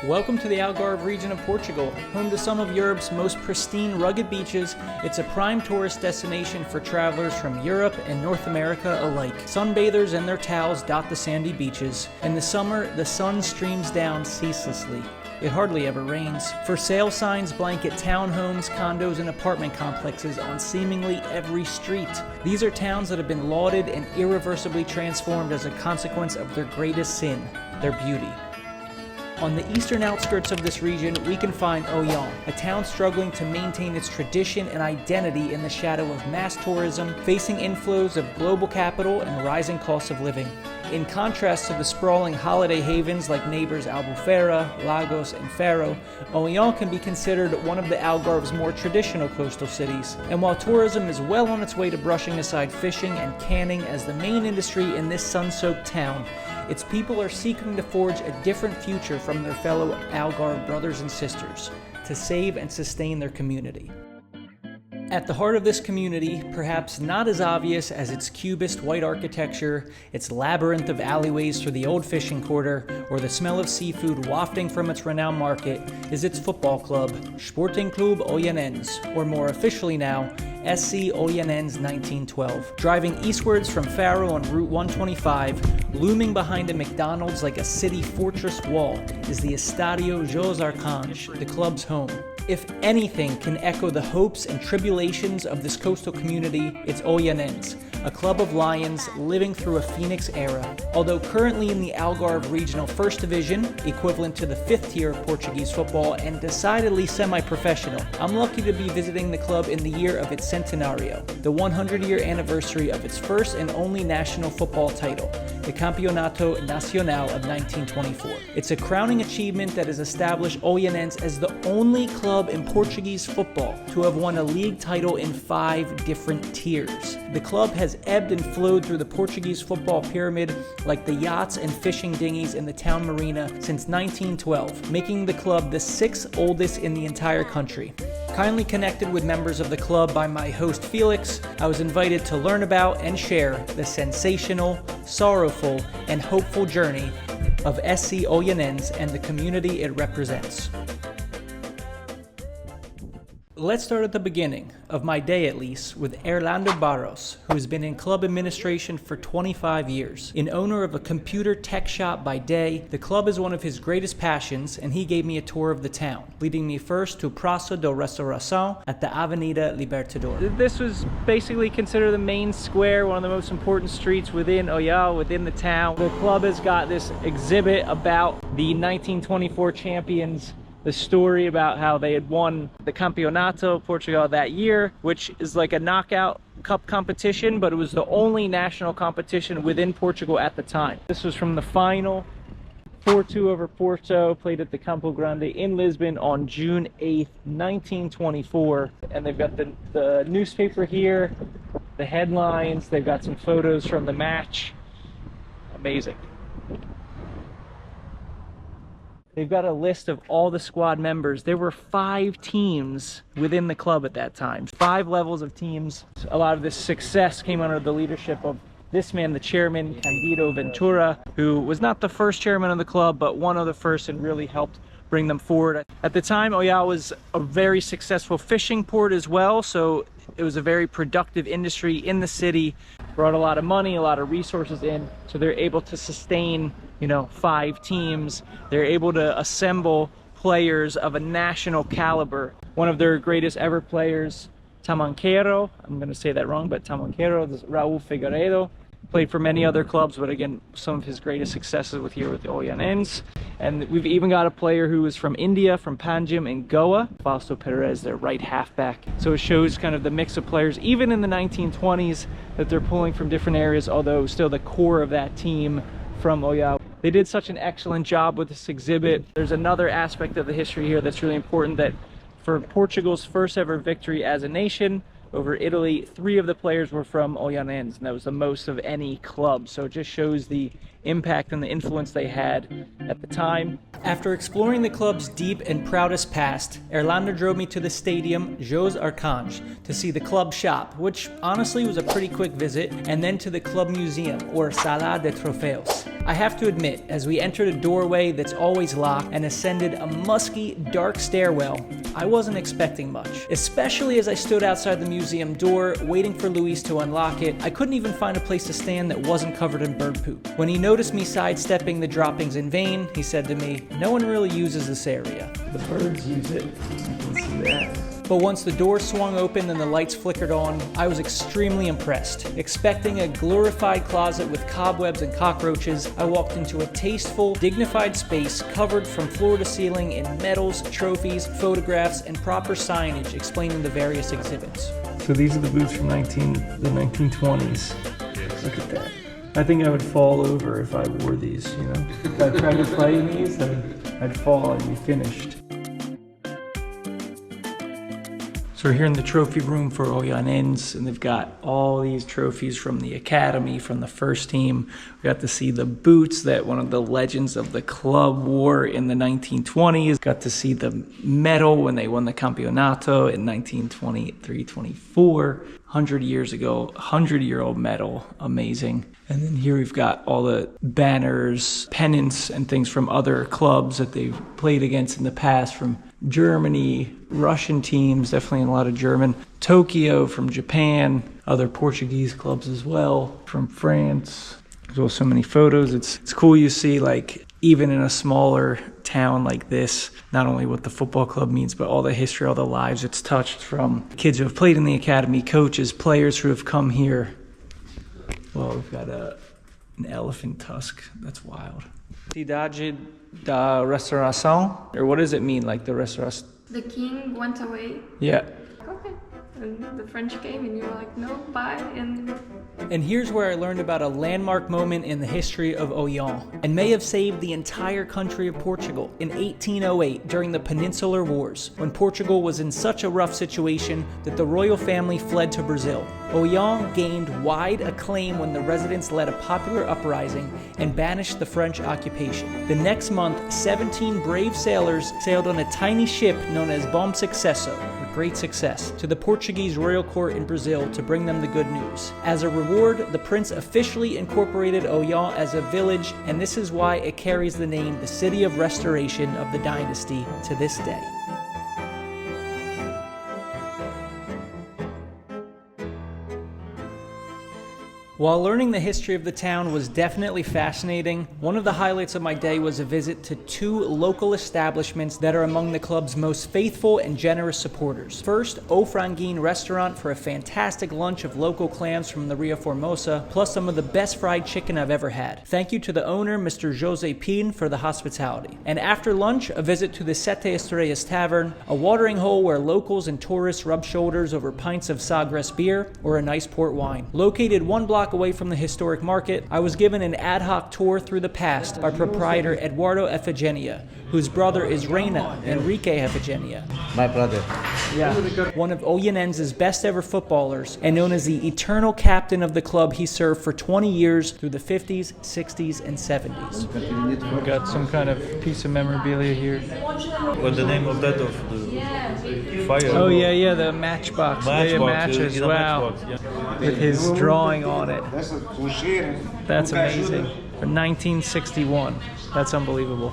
Welcome to the Algarve region of Portugal, home to some of Europe's most pristine rugged beaches. It's a prime tourist destination for travelers from Europe and North America alike. Sunbathers and their towels dot the sandy beaches. In the summer, the sun streams down ceaselessly. It hardly ever rains. For sale signs blanket townhomes, condos, and apartment complexes on seemingly every street. These are towns that have been lauded and irreversibly transformed as a consequence of their greatest sin, their beauty. On the eastern outskirts of this region, we can find Olhanense, a town struggling to maintain its tradition and identity in the shadow of mass tourism, facing inflows of global capital and rising costs of living. In contrast to the sprawling holiday havens like neighbors Albufeira, Lagos, and Faro, Olhanense can be considered one of the Algarve's more traditional coastal cities. And while tourism is well on its way to brushing aside fishing and canning as the main industry in this sun-soaked town, its people are seeking to forge a different future from their fellow Algarve brothers and sisters, to save and sustain their community. At the heart of this community, perhaps not as obvious as its cubist white architecture, its labyrinth of alleyways through the old fishing quarter, or the smell of seafood wafting from its renowned market, is its football club, Sporting Club Olhanense, or more officially now, SC Olhanense 1912. Driving eastwards from Faro on Route 125, looming behind a McDonald's like a city fortress wall, is the Estadio José Arcanjo, the club's home. If anything can echo the hopes and tribulations of this coastal community, it's Olhanense, a club of lions living through a phoenix era. Although currently in the Algarve Regional First Division, equivalent to the 5th tier of Portuguese football and decidedly semi-professional, I'm lucky to be visiting the club in the year of its centenario, the 100-year anniversary of its first and only national football title, the Campeonato Nacional of 1924. It's a crowning achievement that has established Olhanense as the only club in Portuguese football to have won a league title in 5 different tiers. The club has ebbed and flowed through the Portuguese football pyramid like the yachts and fishing dinghies in the town marina since 1912, making the club the 6th oldest in the entire country. Kindly connected with members of the club by my host Felix, I was invited to learn about and share the sensational, sorrowful, and hopeful journey of SC Olhanense and the community it represents. Let's start at the beginning, of my day at least, with Orlando Barros, who has been in club administration for 25 years. An owner of a computer tech shop by day, the club is one of his greatest passions, and he gave me a tour of the town, leading me first to Praça da Restauração at the Avenida Libertador. This was basically considered the main square, one of the most important streets within Olhanense, within the town. The club has got this exhibit about the 1924 champions, the story about how they had won the Campeonato Portugal that year, which is like a knockout cup competition, but it was the only national competition within Portugal at the time. This was from the final 4-2 over Porto, played at the Campo Grande in Lisbon on June 8th, 1924. And they've got the newspaper here, the headlines, they've got some photos from the match. Amazing. They've got a list of all the squad members. There were 5 teams within the club at that time. 5 levels of teams. A lot of this success came under the leadership of this man, the chairman, Candido Ventura, who was not the first chairman of the club, but one of the first and really helped bring them forward. At the time, Olhanense was a very successful fishing port as well, so it was a very productive industry in the city, brought a lot of money, a lot of resources in, so they're able to sustain, 5 teams. They're able to assemble players of a national caliber. One of their greatest ever players, Tamanqueiro, I'm going to say that wrong, but Tamanqueiro, Raul Figueiredo, played for many other clubs, but again, some of his greatest successes with Olhanense. And we've even got a player who is from India, from Panjim in Goa, Fausto Perez, their right halfback. So it shows kind of the mix of players, even in the 1920s, that they're pulling from different areas, although still the core of that team from Olhanense. They did such an excellent job with this exhibit. There's another aspect of the history here that's really important, that for Portugal's first ever victory as a nation over Italy, 3 of the players were from Olhanense, and that was the most of any club. So it just shows the impact and the influence they had at the time. After exploring the club's deep and proudest past, Erlander drove me to the stadium José Arcanjo to see the club shop, which honestly was a pretty quick visit, and then to the club museum, or Sala de Trofeos. I have to admit, as we entered a doorway that's always locked and ascended a musky, dark stairwell, I wasn't expecting much. Especially as I stood outside the museum door, waiting for Luis to unlock it, I couldn't even find a place to stand that wasn't covered in bird poop. When he noticed me sidestepping the droppings in vain, he said to me, "No one really uses this area. The birds use it." You can see that. But once the door swung open and the lights flickered on, I was extremely impressed. Expecting a glorified closet with cobwebs and cockroaches, I walked into a tasteful, dignified space covered from floor to ceiling in medals, trophies, photographs, and proper signage explaining the various exhibits. So these are the boots from the 1920s. Look at that. I think I would fall over if I wore these, you know? If I tried to play in these, I'd fall and be finished. So we're here in the trophy room for Olhanense, and they've got all these trophies from the academy, from the first team. We got to see the boots that one of the legends of the club wore in the 1920s. Got to see the medal when they won the Campeonato in 1923-24. 100 years ago, 100-year-old medal, amazing. And then here we've got all the banners, pennants, and things from other clubs that they've played against in the past, from Germany, Russian teams, definitely a lot of German, Tokyo from Japan, other Portuguese clubs as well, from France. There's also so many photos. It's cool you see, like, even in a smaller town like this, not only what the football club means, but all the history, all the lives it's touched, from kids who have played in the academy, coaches, players who have come here. Well, we've got an elephant tusk. That's wild. Cidade da Restauração? Or what does it mean, like the restauração? The king went away. Yeah. Okay. And the French came and you were like, no, bye. And here's where I learned about a landmark moment in the history of Olhão, and may have saved the entire country of Portugal in 1808 during the Peninsular Wars, when Portugal was in such a rough situation that the royal family fled to Brazil. Olhão gained wide acclaim when the residents led a popular uprising and banished the French occupation. The next month, 17 brave sailors sailed on a tiny ship known as Bom Sucesso, or Great Success, to the Portuguese royal court in Brazil to bring them the good news. As a reward, the prince officially incorporated Olhão as a village, and this is why it carries the name the City of Restoration of the dynasty to this day. While learning the history of the town was definitely fascinating, one of the highlights of my day was a visit to 2 local establishments that are among the club's most faithful and generous supporters. First, O Franguinho restaurant for a fantastic lunch of local clams from the Rio Formosa, plus some of the best fried chicken I've ever had. Thank you to the owner, Mr. José Pin, for the hospitality. And after lunch, a visit to the Sete Estrellas Tavern, a watering hole where locals and tourists rub shoulders over pints of Sagres beer or a nice port wine. Located 1 block away from the historic market, I was given an ad hoc tour through the past by proprietor Eduardo Efigenia, whose brother is Reina Enrique Efigenia. My brother. Yeah. One of Olhanense's best ever footballers, and known as the eternal captain of the club. He served for 20 years through the 50s, 60s, and 70s. We got some kind of piece of memorabilia here. What's the name of that, of the fire? Oh yeah, the matchbox. Matches, wow. Matchbox, yeah. With his drawing on it. That's amazing. For 1961. That's unbelievable.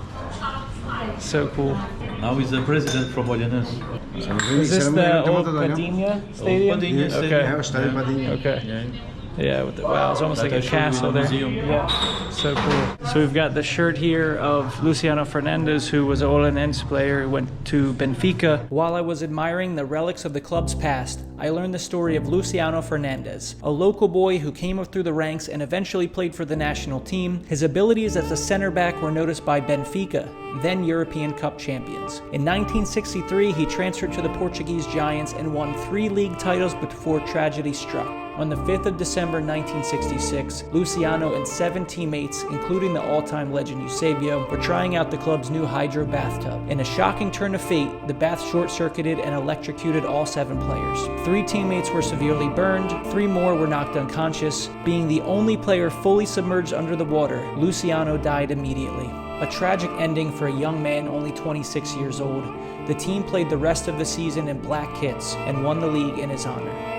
So cool. Now he's the president from Olhanense. Is this the old Padinha Stadium? Padinha Stadium. Okay. Yeah, with the, wow, it's almost like a castle there. Yeah, so cool. So we've got the shirt here of Luciano Fernandes, who was an Olhanense player who went to Benfica. While I was admiring the relics of the club's past, I learned the story of Luciano Fernandes, a local boy who came up through the ranks and eventually played for the national team. His abilities as a center back were noticed by Benfica, then European Cup champions. In 1963, he transferred to the Portuguese Giants and won 3 league titles before tragedy struck. On the 5th of December 1966, Luciano and 7 teammates, including the all-time legend Eusebio, were trying out the club's new hydro bathtub. In a shocking turn of fate, the bath short-circuited and electrocuted all 7 players. 3 teammates were severely burned, 3 more were knocked unconscious. Being the only player fully submerged under the water, Luciano died immediately. A tragic ending for a young man only 26 years old. The team played the rest of the season in black kits and won the league in his honor.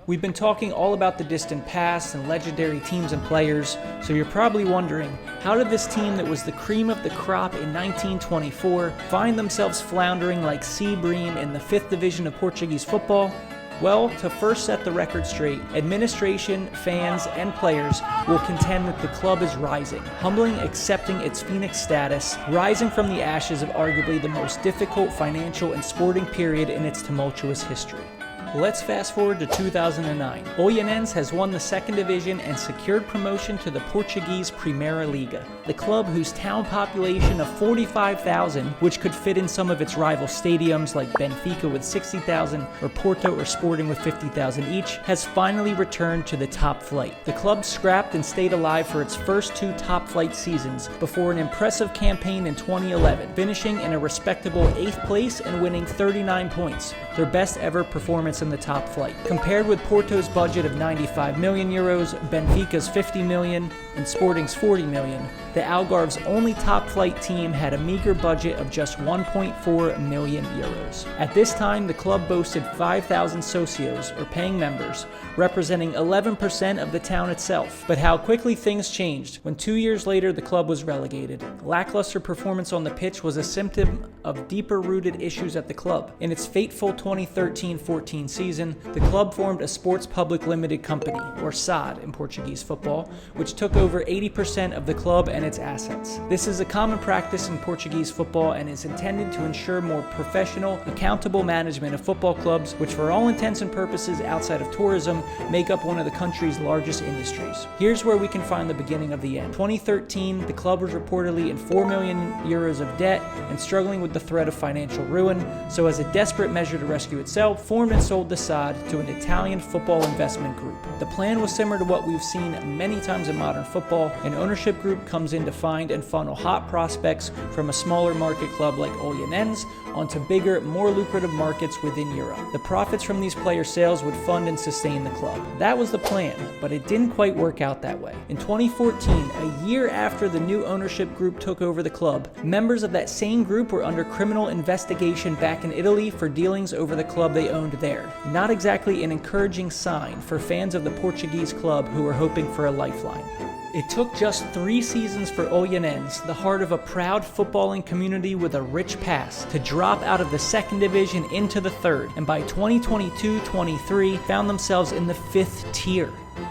We've been talking all about the distant past and legendary teams and players, so you're probably wondering, how did this team that was the cream of the crop in 1924 find themselves floundering like sea bream in the 5th division of Portuguese football? Well, to first set the record straight, administration, fans, and players will contend that the club is rising, humbly accepting its phoenix status, rising from the ashes of arguably the most difficult financial and sporting period in its tumultuous history. Let's fast forward to 2009. Olhanense has won the 2nd division and secured promotion to the Portuguese Primeira Liga. The club, whose town population of 45,000, which could fit in some of its rival stadiums like Benfica with 60,000 or Porto or Sporting with 50,000 each, has finally returned to the top flight. The club scrapped and stayed alive for its first 2 top flight seasons before an impressive campaign in 2011, finishing in a respectable 8th place and winning 39 points, their best ever performance in the top flight. Compared with Porto's budget of 95 million euros, Benfica's 50 million, and Sporting's 40 million, the Algarve's only top flight team had a meager budget of just 1.4 million euros. At this time, the club boasted 5,000 socios, or paying members, representing 11% of the town itself. But how quickly things changed when 2 years later the club was relegated. Lackluster performance on the pitch was a symptom of deeper-rooted issues at the club. In its fateful 2013-14 season, the club formed a Sports Public Limited Company, or SAD in Portuguese football, which took over 80% of the club and its assets. This is a common practice in Portuguese football and is intended to ensure more professional, accountable management of football clubs, which for all intents and purposes outside of tourism, make up one of the country's largest industries. Here's where we can find the beginning of the end. 2013, the club was reportedly in 4 million euros of debt and struggling with the threat of financial ruin, so as a desperate measure to rescue itself, formed and sold the SAD to an Italian football investment group. The plan was similar to what we've seen many times in modern football. An ownership group comes in to find and funnel hot prospects from a smaller market club like Olhanense onto bigger, more lucrative markets within Europe. The profits from these player sales would fund and sustain the club. That was the plan, but it didn't quite work out that way. In 2014, a year after the new ownership group took over the club, members of that same group were under criminal investigation back in Italy for dealings over the club they owned there. Not exactly an encouraging sign for fans of the Portuguese club who were hoping for a lifeline. It took just 3 seasons for Olhanense, the heart of a proud footballing community with a rich past, to drop out of the 2nd division into the 3rd, and by 2022-23 found themselves in the 5th tier.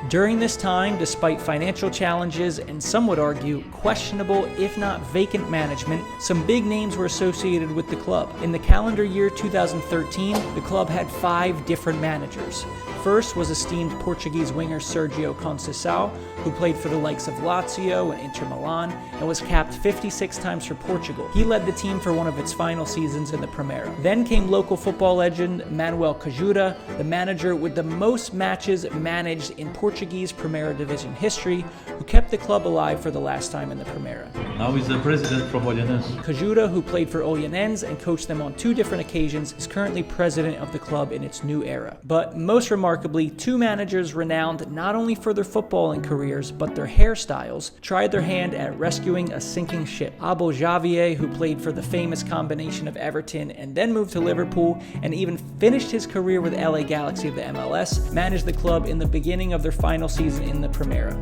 During this time, despite financial challenges and some would argue questionable, if not vacant management, some big names were associated with the club. In the calendar year 2013, the club had 5 different managers. First was esteemed Portuguese winger Sergio Conceição, who played for the likes of Lazio and Inter Milan and was capped 56 times for Portugal. He led the team for one of its final seasons in the Primeira. Then came local football legend Manuel Cajuda, the manager with the most matches managed in Portuguese Primeira Division history, who kept the club alive for the last time in the Primeira. Now he's the president from Olhanense. Cajuda, who played for Olhanense and coached them on 2 different occasions, is currently president of the club in its new era. But most remarkably, 2 managers renowned not only for their footballing careers, but their hairstyles, tried their hand at rescuing a sinking ship. Abel Xavier, who played for the famous combination of Everton and then moved to Liverpool, and even finished his career with LA Galaxy of the MLS, managed the club in the beginning of their final season in the Primeira.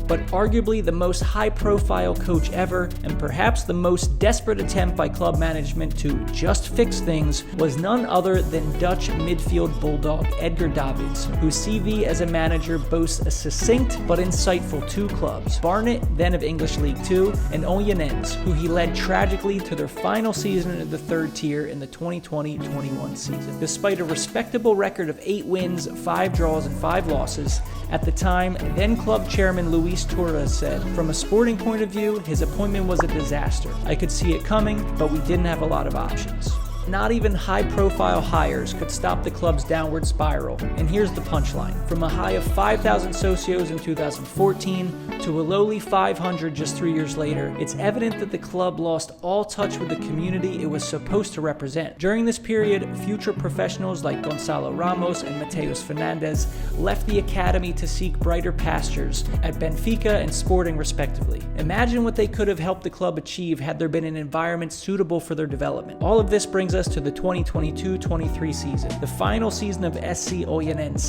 But arguably the most high-profile coach ever, and perhaps the most desperate attempt by club management to just fix things, was none other than Dutch midfield bulldog Edgar Davids, whose CV as a manager boasts a succinct but insightful 2 clubs, Barnet, then of English League 2, and Olhanense, who he led tragically to their final season in the 3rd tier in the 2020-21 season. Despite a respectable record of 8 wins, 5 draws, and 5 losses, at the time, then club chairman Luis Torres said, "From a sporting point of view, his appointment was a disaster. I could see it coming, but we didn't have a lot of options." not even high-profile hires could stop the club's downward spiral. And here's the punchline. From a high of 5,000 socios in 2014 to a lowly 500 just 3 years later, it's evident that the club lost all touch with the community it was supposed to represent. During this period, future professionals like Gonzalo Ramos and Mateus Fernandes left the academy to seek brighter pastures at Benfica and Sporting respectively. Imagine what they could have helped the club achieve had there been an environment suitable for their development. All of this brings us to the 2022-23 season, the final season of SC Olhanense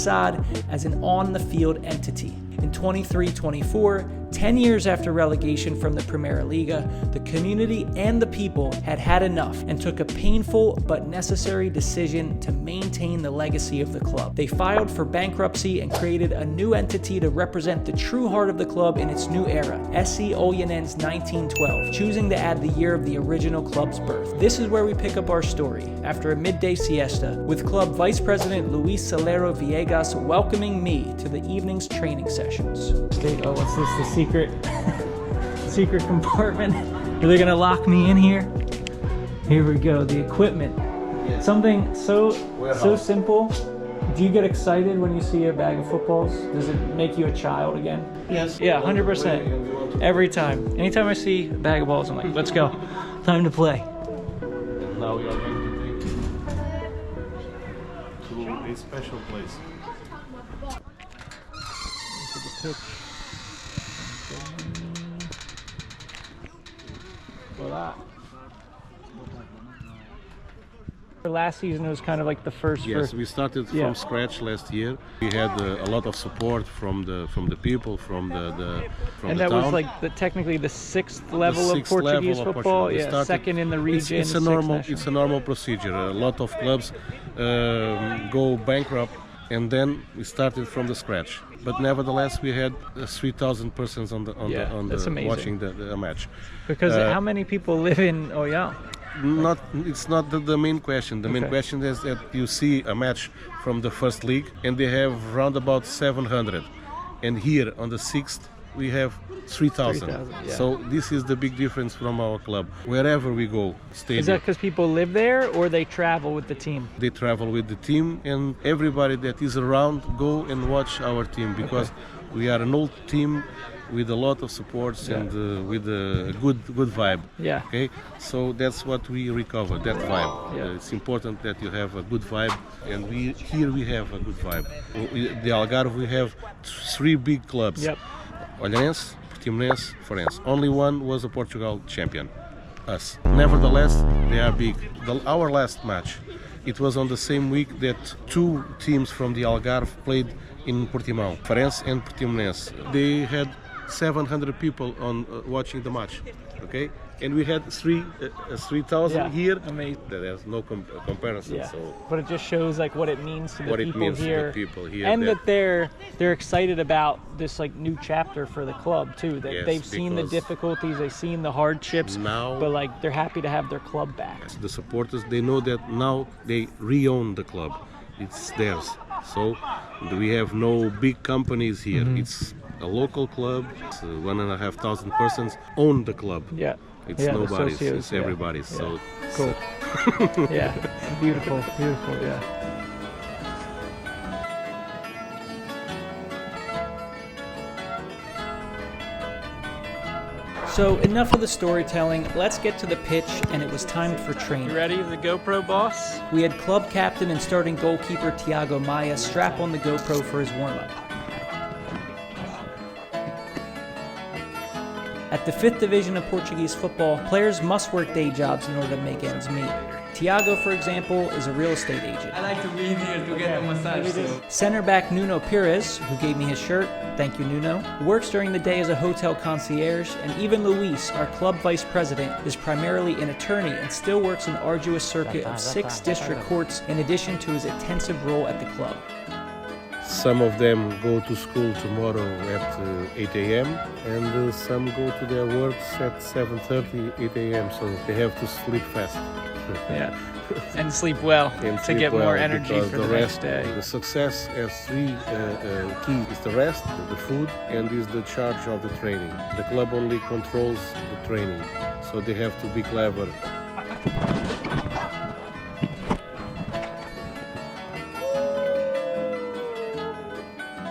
as an on-the-field entity. In 23-24, 10 years after relegation from the Primeira Liga, the community and the people had had enough and took a painful but necessary decision to maintain the legacy of the club. They filed for bankruptcy and created a new entity to represent the true heart of the club in its new era, SC Olhanense 1912, choosing to add the year of the original club's birth. This is where we pick up our story, after a midday siesta, with club vice president Luis Salero Villegas welcoming me to the evening's training sessions. Okay, oh, what's this? The secret compartment? Are they gonna lock me in here? Here we go, the equipment. Something so simple. Do you get excited when you see a bag of footballs? Does it make you a child again? Yes. Yeah, 100%. Every time. Anytime I see a bag of balls, I'm like, let's go. Time to play. And now we are going to take to a special place. Voila. Last season it was kind of like the first. Yes, we started from scratch last year. We had a lot of support from the people, from the and that town. was like technically the sixth level of Portuguese football. Yeah, second in the region. It's a normal procedure. A lot of clubs go bankrupt, and then we started from the scratch. But nevertheless, we had 3,000 persons watching the match. Because how many people live in Olhão? It's not the main question. The main question is that you see a match from the first league and they have round about 700, and here on the sixth we have 3,000. Yeah. So this is the big difference from our club. Wherever we go, stadium. Is that because people live there or they travel with the team? They travel with the team, and everybody that is around go and watch our team, because we are an old team with a lot of supports and with a good vibe. Yeah. Okay. So that's what we recover, that vibe. Yeah. It's important that you have a good vibe, and we have a good vibe. The Algarve, we have 3 big clubs. Yep. Olhanense, Portimonense, Forense. Only one was a Portugal champion, us. Nevertheless, they are big. Our last match, it was on the same week that 2 teams from the Algarve played in Portimão, Forense and Portimonense. They had 700 people on watching the match, okay? And we had 3,000 here. Amazing. There's no comparison. Yeah. So but it just shows like what it means to the people here, and that they're excited about this like new chapter for the club too. That they've seen the difficulties, they've seen the hardships, but like they're happy to have their club back. The supporters, they know that now they re-own the club. It's theirs. So we have no big companies here. It's a local club. 1,500 persons own the club. Yeah. It's nobody's, it's everybody's. Yeah. So cool. Yeah, beautiful, yeah. So enough of the storytelling, let's get to the pitch, and it was time for training. You ready, the GoPro boss? We had club captain and starting goalkeeper Thiago Maia strap on the GoPro for his warm-up. At the 5th division of Portuguese football, players must work day jobs in order to make ends meet. Thiago, for example, is a real estate agent. I like to be here to get a massage. So. Center back Nuno Pires, who gave me his shirt, thank you Nuno, works during the day as a hotel concierge, and even Luis, our club vice president, is primarily an attorney and still works an arduous circuit of 6 district courts in addition to his intensive role at the club. some of them go to school tomorrow at 8 a.m. and some go to their works at 7:30, 8 a.m. So they have to sleep fast. Yeah, and sleep well to get more energy for the next day. The success has 3 keys. It's the rest, the food, and is the charge of the training. The club only controls the training, so they have to be clever.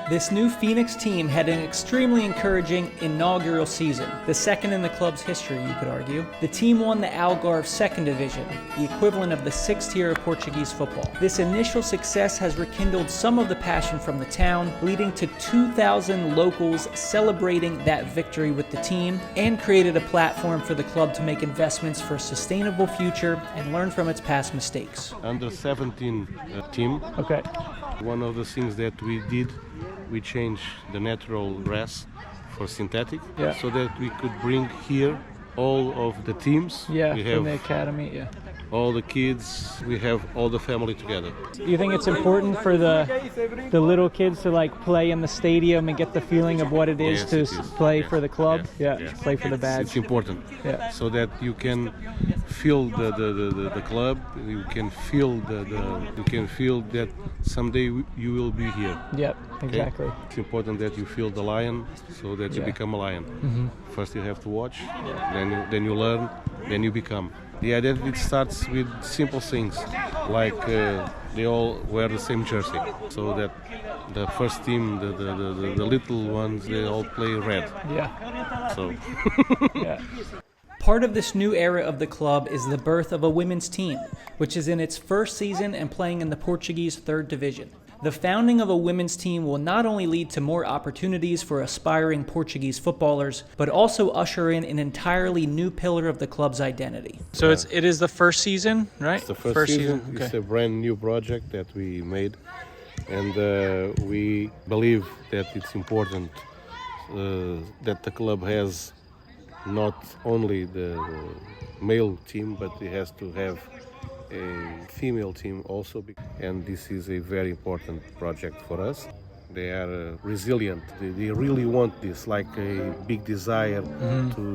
This new Phoenix team had an extremely encouraging inaugural season, the second in the club's history, you could argue. The team won the Algarve 2nd Division, the equivalent of the 6th tier of Portuguese football. This initial success has rekindled some of the passion from the town, leading to 2,000 locals celebrating that victory with the team, and created a platform for the club to make investments for a sustainable future and learn from its past mistakes. Under 17 team. Okay. One of the things that we did, we changed the natural grass for synthetic, so that we could bring here all of the teams. Yeah, we from have the academy, yeah. all the kids, we have all the family together. Do you think it's important for the little kids to like play in the stadium and get the feeling of what it is Yes, to it is. play Yes. for the club? Yes. Yes. Play for the badge. It's important, Yeah. so that you can feel the club. You can feel that someday you will be here. Yep, exactly. It's important that you feel the lion, so that you Yeah. become a lion. First you have to watch, then you learn, then you become. The identity starts with simple things, like they all wear the same jersey, so that the first team, the little ones, they all play red. Yeah. So. Yeah. Part of this new era of the club is the birth of a women's team, which is in its first season and playing in the Portuguese 3rd Division. The founding of a women's team will not only lead to more opportunities for aspiring Portuguese footballers, but also usher in an entirely new pillar of the club's identity. So it is the first season, right? It's the first season. Okay. It's a brand new project that we made, and we believe that it's important that the club has not only the male team, but it has to have a female team also, and this is a very important project for us. They are resilient. They really want this, like a big desire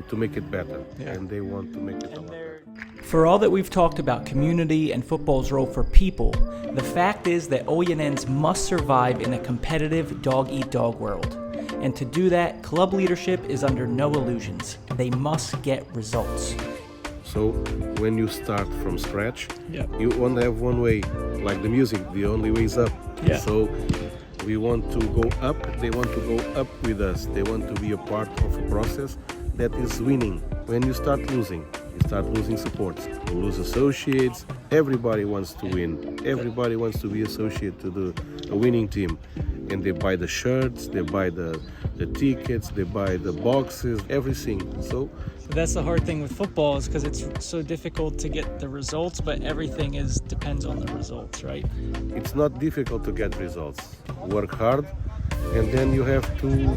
to make it better, and they want to make it a lot better. For all that we've talked about community and football's role for people, the fact is that Olhanense must survive in a competitive dog-eat-dog world. And to do that, club leadership is under no illusions. They must get results. So when you start from scratch, you only have one way, like the music, the only way is up. Yeah. So we want to go up, they want to go up with us. They want to be a part of a process that is winning. When you start losing support. You lose associates, everybody wants to win. Everybody wants to be associated to the winning team. And they buy the shirts, they buy the tickets, they buy the boxes, everything. So that's the hard thing with football, is because it's so difficult to get the results, but everything depends on the results, right? It's not difficult to get results. Work hard, and then you have to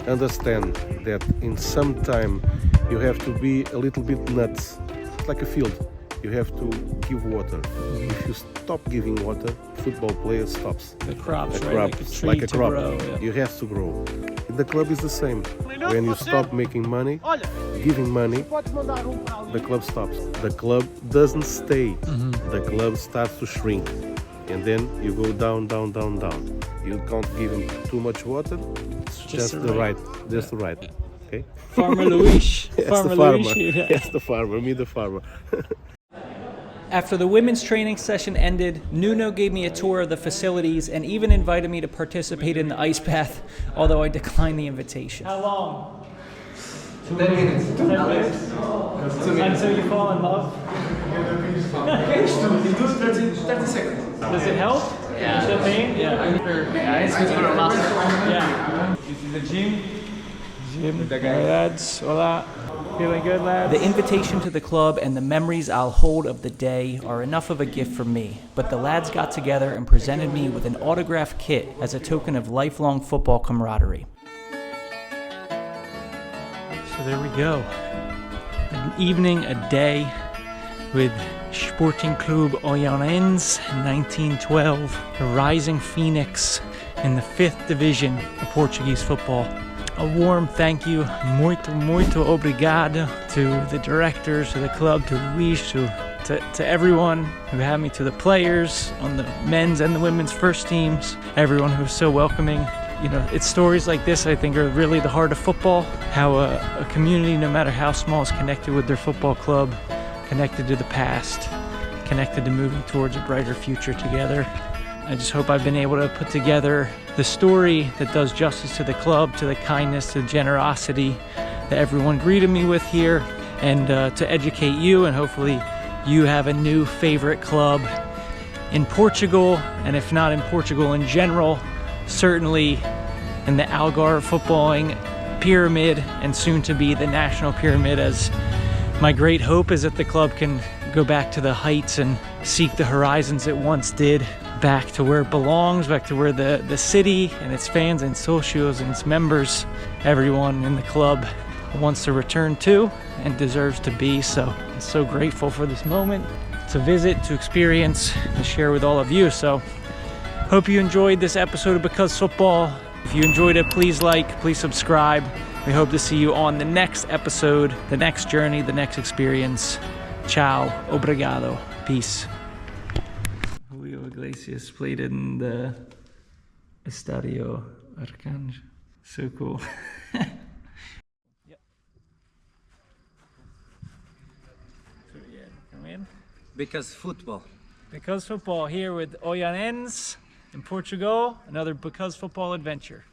understand that in some time you have to be a little bit nuts. It's like a field. You have to give water. If you stop giving water, football player stops. The crops, the right? crop, Like a tree like a to crop. grow. Yeah. You have to grow. The club is the same. When you stop making money, giving money, the club stops. The club doesn't stay. The club starts to shrink. And then you go down, down, down, down. You can't give him too much water. It's just the right. Just the right. Okay? Farmer Luis. Yes, Farmer the farmer. Luis. Yeah. Yes, the farmer. Me, the farmer. After the women's training session ended, Nuno gave me a tour of the facilities and even invited me to participate in the ice bath, although I declined the invitation. How long? 10 minutes. 10 minutes? Until you fall in love? 30 seconds. Does it help? Yeah. The pain? Yeah. It's good for the muscles. Yeah. This is the gym. Gym. Hey, lads. Hola. Feeling good, lads? The invitation to the club and the memories I'll hold of the day are enough of a gift for me, but the lads got together and presented me with an autographed kit as a token of lifelong football camaraderie. So there we go. An evening, a day with Sporting Club Olhanense 1912, the rising phoenix in the 5th division of Portuguese football. A warm thank you, muito obrigado, to the directors, to the club, to Luis, to everyone who had me, to the players on the men's and the women's first teams, everyone who was so welcoming. You know, it's stories like this I think are really the heart of football, how a community, no matter how small, is connected with their football club, connected to the past, connected to moving towards a brighter future together. I just hope I've been able to put together the story that does justice to the club, to the kindness, to the generosity that everyone greeted me with here, and to educate you, and hopefully you have a new favorite club in Portugal, and if not in Portugal in general, certainly in the Algarve footballing pyramid, and soon to be the national pyramid, as my great hope is that the club can go back to the heights and seek the horizons it once did, back to where it belongs, back to where the city and its fans and socios and its members, everyone in the club wants to return to and deserves to be. So I'm so grateful for this moment to visit, to experience, to share with all of you. So hope you enjoyed this episode of Because Football. If you enjoyed it, please like, please subscribe. We hope to see you on the next episode, the next journey, the next experience. Ciao, obrigado, peace. Julio Iglesias played in the Estadio Arcángel. So cool. Yep. So yeah, come in. Because football. Because Football here with Olhanense in Portugal. Another Because Football adventure.